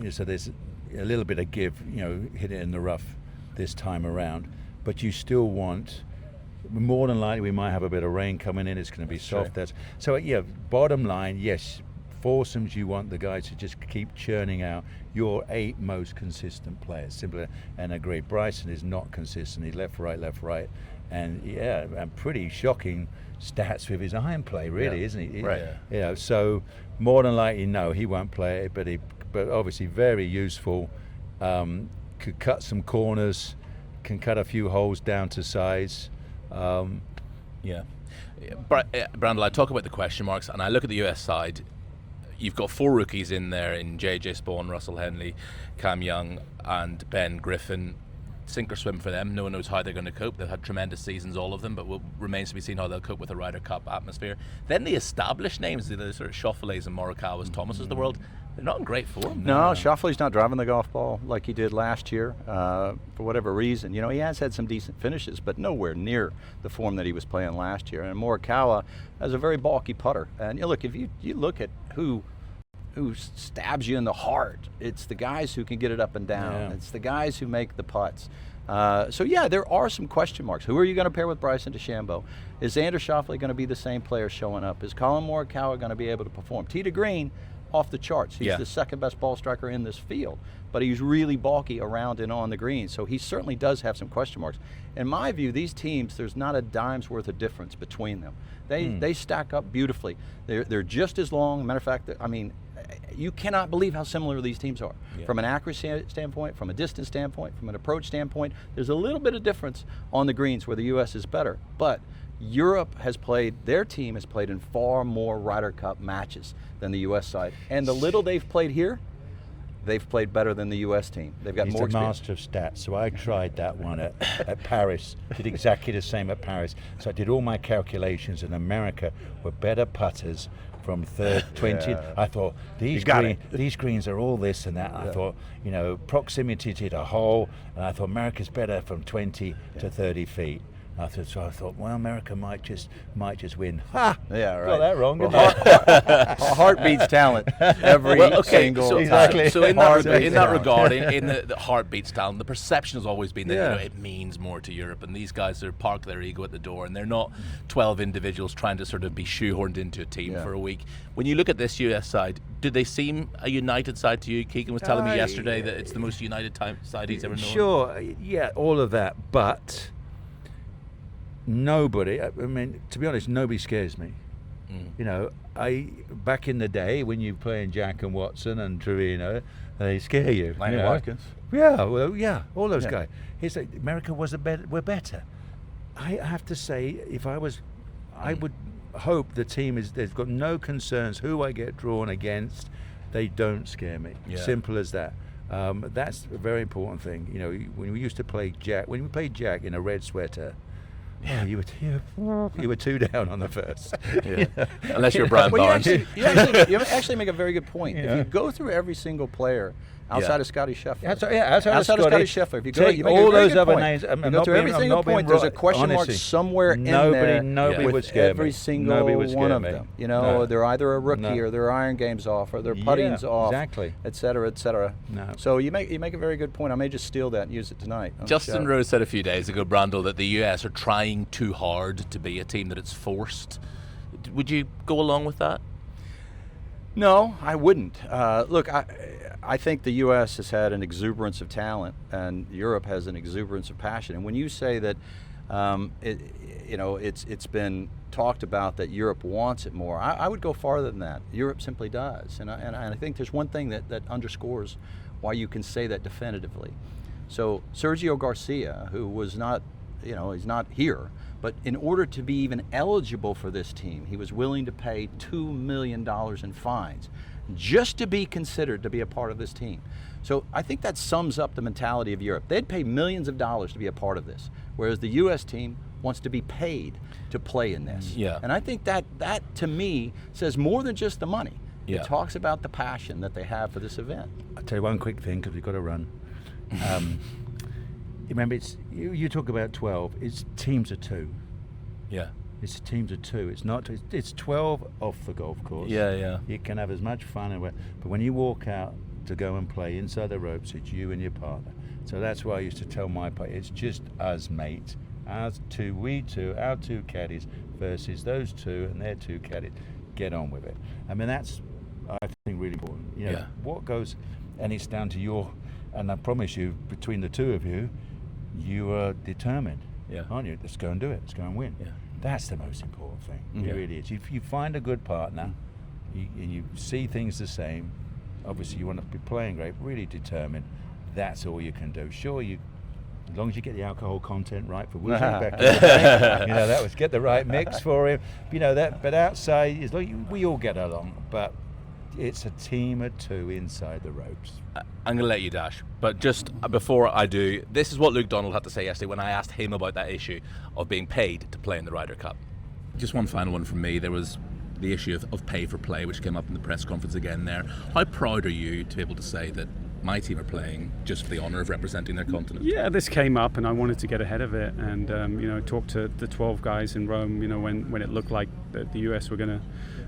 so there's a little bit of give, hit it in the rough this time around, but you still want. More than likely, we might have a bit of rain coming in. It's going to be soft. So, bottom line, yes, foursomes, you want the guys to just keep churning out your 8 most consistent players. Simply, and agree, Bryson is not consistent. He's left, right. And, and pretty shocking stats with his iron play, really, isn't he? Right. So, more than likely, no, he won't play it, but obviously very useful. Could cut some corners, can cut a few holes down to size. Brandel, I talk about the question marks, and I look at the US side. You've got 4 rookies in there in JJ Spawn, Russell Henley, Cam Young, and Ben Griffin. Sink or swim for them. No one knows how they're going to cope. They've had tremendous seasons, all of them, but remains to be seen how they'll cope with the Ryder Cup atmosphere. Then the established names, the sort of Schauffele's and Morikawa's, Thomas's of the world, they're not in great form. No, Schauffele's not driving the golf ball like he did last year for whatever reason. He has had some decent finishes, but nowhere near the form that he was playing last year. And Morikawa has a very bulky putter. And look, if you look at who stabs you in the heart, it's the guys who can get it up and down. It's the guys who make the putts. So yeah, there are some question marks. Who are you going to pair with Bryson Dechambeau? Is Xander Schauffele going to be the same player showing up? Is Colin Morikawa going to be able to perform? Tee to green, off the charts. He's the second best ball striker in this field, but he's really balky around and on the green, so he certainly does have some question marks. In my view, these teams, there's not a dime's worth of difference between them. They stack up beautifully. They're just as long. Matter of fact, I mean, you cannot believe how similar these teams are. From an accuracy standpoint, from a distance standpoint, from an approach standpoint, there's a little bit of difference on the greens where the U.S. is better. But Europe has played, their team has played in far more Ryder Cup matches than the U.S. side. And the little they've played here, they've played better than the U.S. team. They've got more experience. He's a master of stats, so I tried that one at Paris. Did exactly the same at Paris. So I did all my calculations, and America were better putters from third, 20. I thought, these greens are all this and that. I thought, you know, proximity to the hole, and I thought America's better from 20 to 30 feet. So I thought, well, America might just win. Ha! Yeah, right. Got that wrong. Heart beats talent every single time. Exactly. So in that regard, in the heart beats talent, the perception has always been that you know, it means more to Europe, and these guys are park their ego at the door, and they're not 12 individuals trying to sort of be shoehorned into a team for a week. When you look at this US side, do they seem a united side to you? Keegan was telling me yesterday that it's the most united side he's ever known. Sure, yeah, all of that, but nobody, I mean, to be honest, nobody scares me. You know, back in the day when you were playing Jack and Watson and Trevino, they scare you. Landon Watkins. Yeah, well, yeah, all those guys. Here's like, America were better. I have to say, if I was, I would hope the team they've got no concerns who I get drawn against. They don't scare me. Simple as that. That's a very important thing. You know, when we used to play Jack, when we played Jack in a red sweater, you were two down on the first. Unless you're Brian Barnes. You actually make a very good point. If you go through every single player outside of Scottie Scheffler, outside of Scottie Scheffler, if you go, you make all those other names. You go through every single point. There's a question mark somewhere in there. Nobody would scare me. Every single one of them. You know, they're either a rookie or their iron game's off or their putting's off, et cetera, et cetera. So you make a very good point. I may just steal that and use it tonight. Justin Rose said a few days ago, Brandel, that the US are trying too hard to be a team that it's forced. Would you go along with that? No, I wouldn't. Look, I think the U.S. has had an exuberance of talent, and Europe has an exuberance of passion. And when you say that, it's been talked about that Europe wants it more, I would go farther than that. Europe simply does, and I think there's one thing that underscores why you can say that definitively. So Sergio Garcia, who was not, he's not here, but in order to be even eligible for this team, he was willing to pay $2 million in fines just to be considered to be a part of this team. So I think that sums up the mentality of Europe. They'd pay millions of dollars to be a part of this, whereas the U.S. team wants to be paid to play in this. And I think that to me says more than just the money. It talks about the passion that they have for this event. I'll tell you one quick thing, because we've got to run. Remember, you talk about 12. It's teams of 2. It's teams of 2. It's not. It's 12 off the golf course. You can have as much fun, but when you walk out to go and play inside the ropes, it's you and your partner. So that's why I used to tell my partner, it's just us, mate. Our two caddies versus those two and their 2 caddies. Get on with it. I mean, that's, I think, really important. You know, what goes, and it's down to your. And I promise you, between the two of you, you are determined, aren't you? Let's go and do it. Let's go and win. That's the most important thing. It really is. If you find a good partner, and you see things the same, obviously you want to be playing great, really determined, that's all you can do. Sure, as long as you get the alcohol content right for Wilson back in the day, that was get the right mix for him. But outside, as long we all get along, but it's a team of 2 inside the ropes. I'm going to let you dash, but just before I do, this is what Luke Donald had to say yesterday when I asked him about that issue of being paid to play in the Ryder Cup. Just one final one from me. There was the issue of pay for play, which came up in the press conference again there. How proud are you to be able to say that my team are playing just for the honour of representing their continent? Yeah, this came up and I wanted to get ahead of it and talk to the 12 guys in Rome, when it looked like the US were going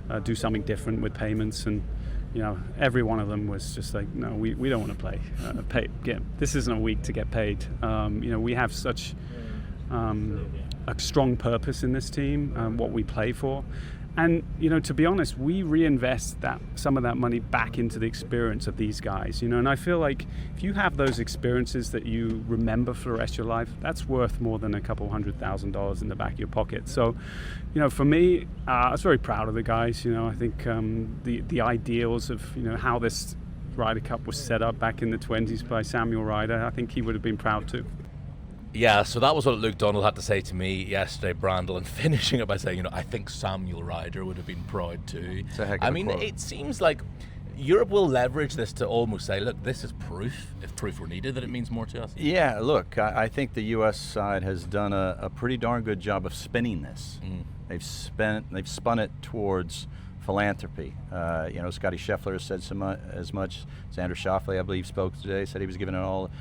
to do something different with payments, and every one of them was just like, no, we don't want to play. This isn't a week to get paid. We have such a strong purpose in this team, what we play for. And, to be honest, we reinvest some of that money back into the experience of these guys, and I feel like if you have those experiences that you remember for the rest of your life, that's worth more than a couple $100,000 in the back of your pocket. So, for me, I was very proud of the guys. I think the ideals of, how this Ryder Cup was set up back in the 20s by Samuel Ryder, I think he would have been proud too. Yeah, so that was what Luke Donald had to say to me yesterday, Brandel, and finishing it by saying, I think Samuel Ryder would have been proud too. It's a heck of a quote. It seems like Europe will leverage this to almost say, look, this is proof, if proof were needed, that it means more to us. Yeah, look, I think the U.S. side has done a pretty darn good job of spinning this. They've spun it towards philanthropy. Scottie Scheffler said as much. Xander Schauffele, I believe, spoke today, said he was giving it all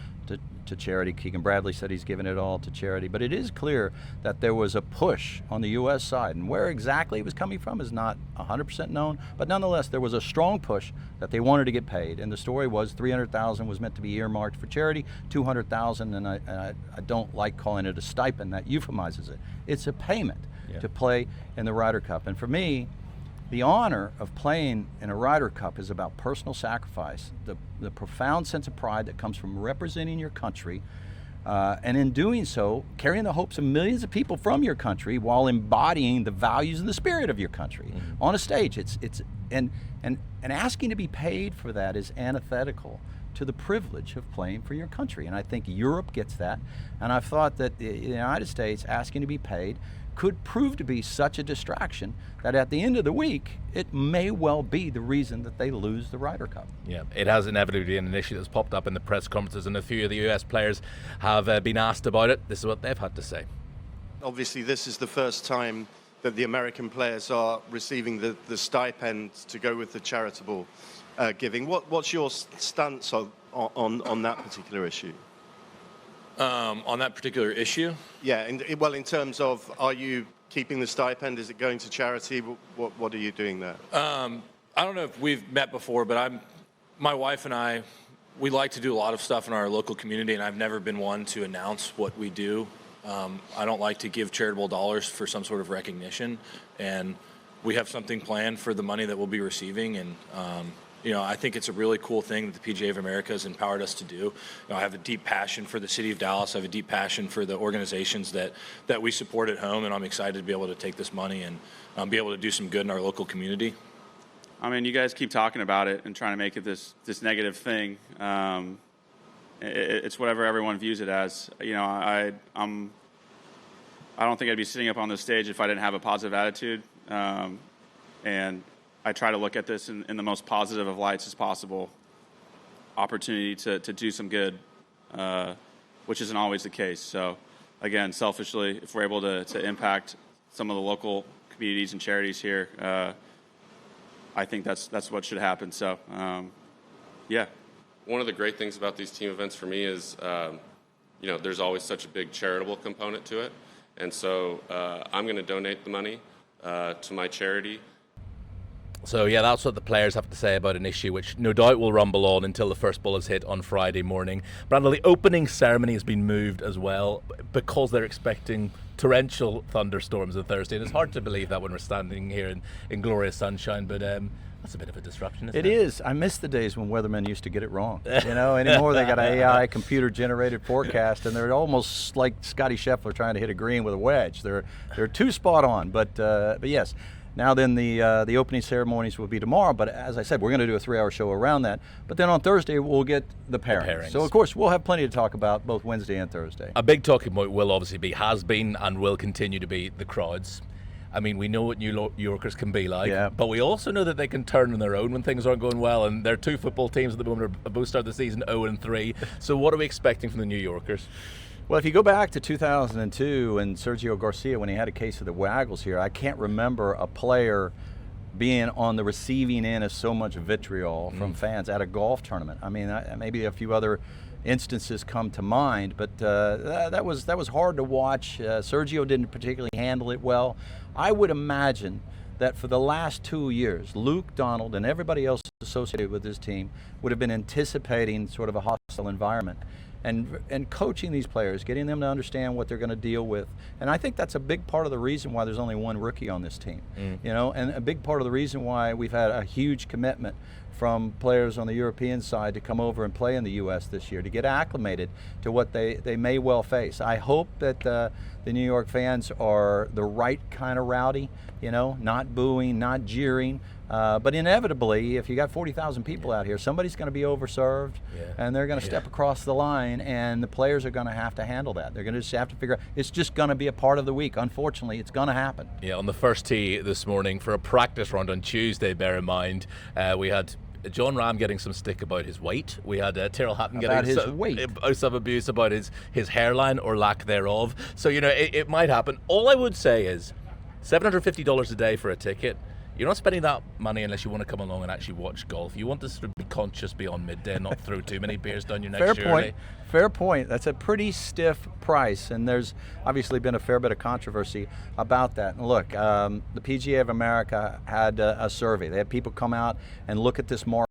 to charity. Keegan Bradley said he's giving it all to charity. But it is clear that there was a push on the U.S. side, and where exactly it was coming from is not 100% known, but nonetheless there was a strong push that they wanted to get paid. And the story was $300,000 was meant to be earmarked for charity, $200,000, and I don't like calling it a stipend. That euphemizes it. It's a payment to play in the Ryder Cup. And for me, the honor of playing in a Ryder Cup is about personal sacrifice, the profound sense of pride that comes from representing your country, and in doing so, carrying the hopes of millions of people from your country while embodying the values and the spirit of your country on a stage. And asking to be paid for that is antithetical to the privilege of playing for your country. And I think Europe gets that. And I've thought that the United States asking to be paid could prove to be such a distraction that at the end of the week, it may well be the reason that they lose the Ryder Cup. Yeah, it has inevitably been an issue that's popped up in the press conferences, and a few of the US players have been asked about it. This is what they've had to say. Obviously, this is the first time that the American players are receiving the stipend to go with the charitable giving. What's your stance on that particular issue? On that particular issue? Yeah, in terms of, are you keeping the stipend? Is it going to charity? What are you doing there? I don't know if we've met before, but my wife and I, we like to do a lot of stuff in our local community, and I've never been one to announce what we do. I don't like to give charitable dollars for some sort of recognition, and we have something planned for the money that we'll be receiving, and I think it's a really cool thing that the PGA of America has empowered us to do. I have a deep passion for the city of Dallas. I have a deep passion for the organizations that we support at home, and I'm excited to be able to take this money and be able to do some good in our local community. I mean, you guys keep talking about it and trying to make it this negative thing. It's whatever everyone views it as. I don't think I'd be sitting up on this stage if I didn't have a positive attitude. And I try to look at this in the most positive of lights as possible. Opportunity to do some good, which isn't always the case. So, again, selfishly, if we're able to impact some of the local communities and charities here, I think that's what should happen. So, yeah. One of the great things about these team events for me is, there's always such a big charitable component to it. And so I'm going to donate the money to my charity. So yeah, that's what the players have to say about an issue which no doubt will rumble on until the first ball is hit on Friday morning. Brandel, the opening ceremony has been moved as well because they're expecting torrential thunderstorms on Thursday. And it's hard to believe that when we're standing here in glorious sunshine, but that's a bit of a disruption, isn't it? It is. I miss the days when weathermen used to get it wrong. Anymore they got an AI computer-generated forecast, and they're almost like Scottie Scheffler trying to hit a green with a wedge. They're too spot on. But yes. Now then, the opening ceremonies will be tomorrow, but as I said, we're going to do a 3-hour show around that. But then on Thursday, we'll get the pairings. So, of course, we'll have plenty to talk about both Wednesday and Thursday. A big talking point will obviously has been and will continue to be the crowds. I mean, we know what New Yorkers can be like, but we also know that they can turn on their own when things aren't going well, and there are two football teams at the moment are both start the season 0-3. So what are we expecting from the New Yorkers? Well, if you go back to 2002 and Sergio Garcia, when he had a case of the waggles here, I can't remember a player being on the receiving end of so much vitriol from fans at a golf tournament. I mean, maybe a few other instances come to mind, but that was hard to watch. Sergio didn't particularly handle it well. I would imagine that for the last 2 years, Luke Donald and everybody else associated with this team would have been anticipating sort of a hostile environment. And coaching these players, getting them to understand what they're going to deal with. And I think that's a big part of the reason why there's only one rookie on this team. You know, and a big part of the reason why we've had a huge commitment from players on the European side to come over and play in the U.S. this year, to get acclimated to what they may well face. I hope that the New York fans are the right kind of rowdy, you know, not booing, not jeering. But inevitably, if you got 40,000 people out here, somebody's going to be overserved, and they're going to step across the line, and the players are going to have to handle that. They're going to just have to figure out, it's just going to be a part of the week. Unfortunately, it's going to happen. Yeah, on the first tee this morning for a practice round on Tuesday, bear in mind, we had John Rahm getting some stick about his weight. We had Tyrrell Hatton getting some abuse about his hairline or lack thereof. So, you know, it might happen. All I would say is $750 a day for a ticket. You're not spending that money unless you want to come along and actually watch golf. You want to sort of be conscious beyond midday and not throw too many beers down your neck. Fair point. That's a pretty stiff price, and there's obviously been a fair bit of controversy about that. And look, the PGA of America had a survey. They had people come out and look at this market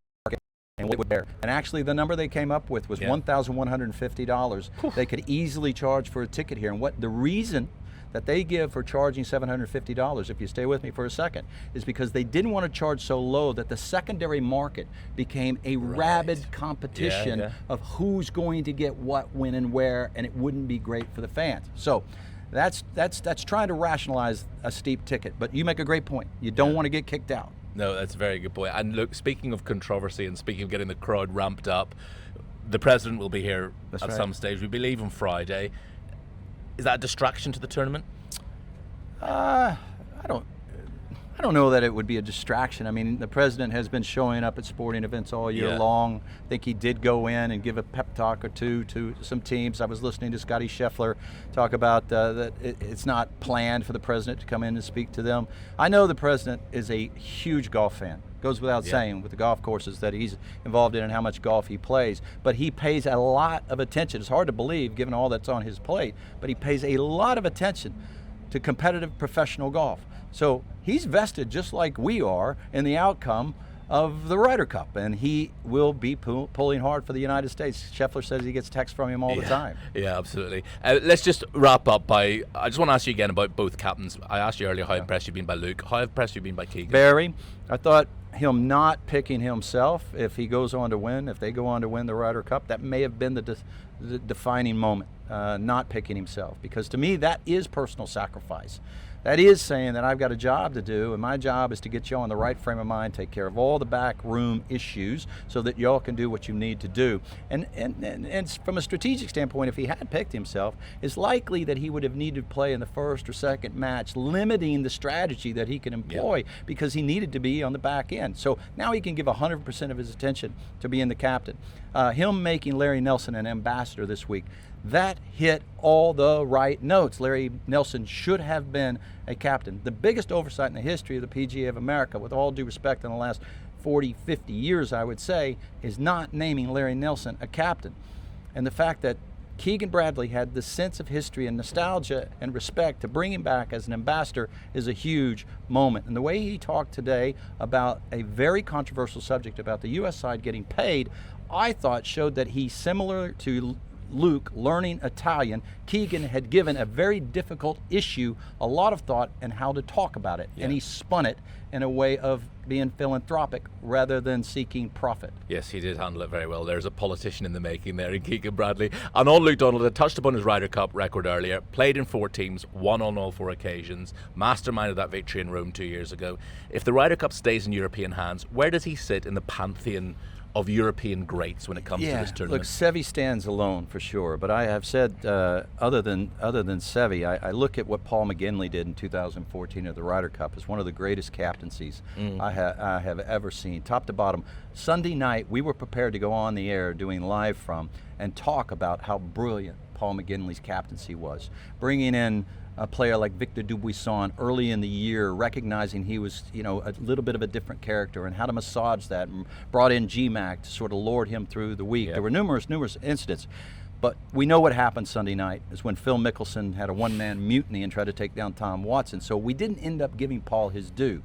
and what there. And actually, the number they came up with was $1,150. They could easily charge for a ticket here. And what the reason that they give for charging $750, if you stay with me for a second, is because they didn't want to charge so low that the secondary market became a rabid competition of who's going to get what, when, and where, and it wouldn't be great for the fans. So that's trying to rationalize a steep ticket. But you make a great point. You don't want to get kicked out. No, that's a very good point. And look, speaking of controversy and speaking of getting the crowd ramped up, the president will be here at some stage. We believe on Friday. Is that a distraction to the tournament? I don't know that it would be a distraction. I mean, the president has been showing up at sporting events all year long. I think he did go in and give a pep talk or two to some teams. I was listening to Scottie Scheffler talk about that it's not planned for the president to come in and speak to them. I know the president is a huge golf fan. Goes without saying with the golf courses that he's involved in and how much golf he plays. But he pays a lot of attention. It's hard to believe given all that's on his plate, but he pays a lot of attention to competitive professional golf. So he's vested, just like we are, in the outcome of the Ryder Cup, and he will be pulling hard for the United States. Scheffler says he gets texts from him all the time. Yeah, absolutely. Let's just wrap up by, I just want to ask you again about both captains. I asked you earlier how impressed you've been by Luke. How impressed you've been by Keegan? Very. I thought him not picking himself, if he goes on to win, if they go on to win the Ryder Cup, that may have been the defining moment, not picking himself. Because to me, that is personal sacrifice. That is saying that I've got a job to do, and my job is to get y'all in the right frame of mind, take care of all the backroom issues so that y'all can do what you need to do. And from a strategic standpoint, if he had picked himself, it's likely that he would have needed to play in the first or second match, limiting the strategy that he can employ because he needed to be on the back end. So now he can give 100% of his attention to being the captain. Him making Larry Nelson an ambassador this week, that hit all the right notes. Larry Nelson should have been a captain. The biggest oversight in the history of the PGA of America, with all due respect, in the last 40, 50 years, I would say, is not naming Larry Nelson a captain. And the fact that Keegan Bradley had the sense of history and nostalgia and respect to bring him back as an ambassador is a huge moment. And the way he talked today about a very controversial subject about the U.S. side getting paid, I thought showed that he's similar to Luke learning Italian. Keegan had given a very difficult issue a lot of thought and how to talk about it, and he spun it in a way of being philanthropic rather than seeking profit. Yes, he did handle it very well. There's a politician in the making there in Keegan Bradley. And on Luke Donald, I touched upon his Ryder Cup record earlier, played in 4 teams, won on all 4 occasions, masterminded that victory in Rome 2 years ago. If the Ryder Cup stays in European hands, where does he sit in the pantheon of European greats when it comes to this tournament? Look, Seve stands alone for sure, but I have said other than Seve, I look at what Paul McGinley did in 2014 at the Ryder Cup as one of the greatest captaincies I have ever seen, top to bottom. Sunday night, we were prepared to go on the air doing live from and talk about how brilliant Paul McGinley's captaincy was, bringing in a player like Victor Dubuisson early in the year, recognizing he was, a little bit of a different character and how to massage that, and brought in GMAC to sort of lord him through the week. There were numerous incidents. But we know what happened Sunday night is when Phil Mickelson had a one-man mutiny and tried to take down Tom Watson. So we didn't end up giving Paul his due.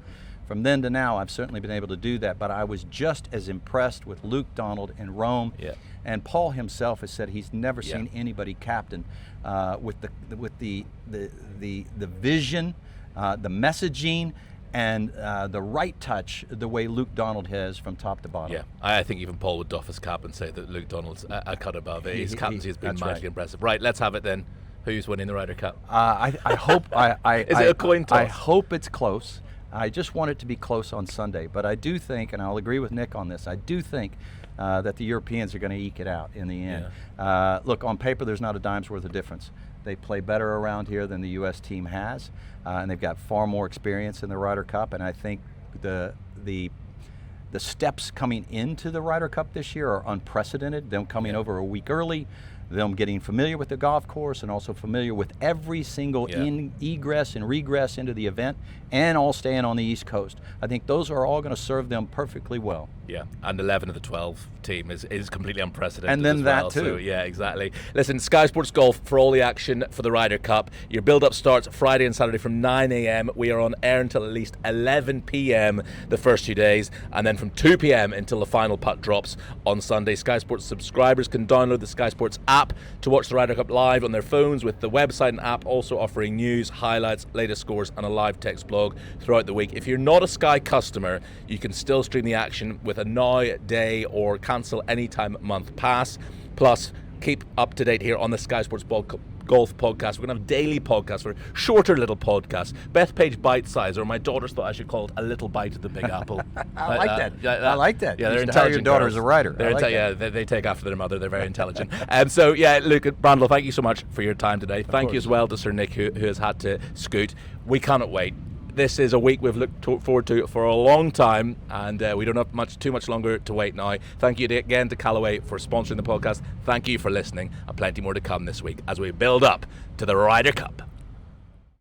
From then to now, I've certainly been able to do that, but I was just as impressed with Luke Donald in Rome. Yeah. And Paul himself has said he's never seen anybody captain with the vision, the messaging, and the right touch the way Luke Donald has from top to bottom. Yeah, I think even Paul would doff his cap and say that Luke Donald's a cut above it. His captaincy has been magically impressive. Right, let's have it then. Who's winning the Ryder Cup? I hope Is it a coin toss? I hope it's close. I just want it to be close on Sunday, but I do think, and I'll agree with Nick on this, I do think that the Europeans are going to eke it out in the end. Look, on paper, there's not a dime's worth of difference. They play better around here than the U.S. team has, and they've got far more experience in the Ryder Cup, and I think the steps coming into the Ryder Cup this year are unprecedented. Them coming over a week early, them getting familiar with the golf course and also familiar with every single egress and regress into the event, and all staying on the East Coast. I think those are all going to serve them perfectly well. Yeah, and 11 of the 12 team is completely unprecedented. And then as that well. too. So, yeah, exactly. Listen, Sky Sports Golf for all the action for the Ryder Cup. Your build-up starts Friday and Saturday from 9 a.m. We are on air until at least 11 p.m. the first 2 days, and then from 2 p.m. until the final putt drops on Sunday. Sky Sports subscribers can download the Sky Sports app to watch the Ryder Cup live on their phones, with the website and app also offering news, highlights, latest scores, and a live text blog throughout the week. If you're not a Sky customer, you can still stream the action with a now, day, or cancel anytime month pass. Plus, keep up to date here on the Sky Sports Golf podcast. We're going to have daily podcasts, or shorter little podcasts. Bethpage Bite Size, or my daughters thought I should call it a little bite of the Big Apple. I like that. I like that. Yeah, You they're should hire intelligent. your daughter's girls. a writer. They're I like yeah, they take after their mother. They're very intelligent. So yeah, look, Brandel, thank you so much for your time today. Thank you as well to Sir Nick, who has had to scoot. We cannot wait. This is a week we've looked forward to for a long time, and we don't have too much longer to wait now. Thank you again to Callaway for sponsoring the podcast. Thank you for listening, and plenty more to come this week as we build up to the Ryder Cup.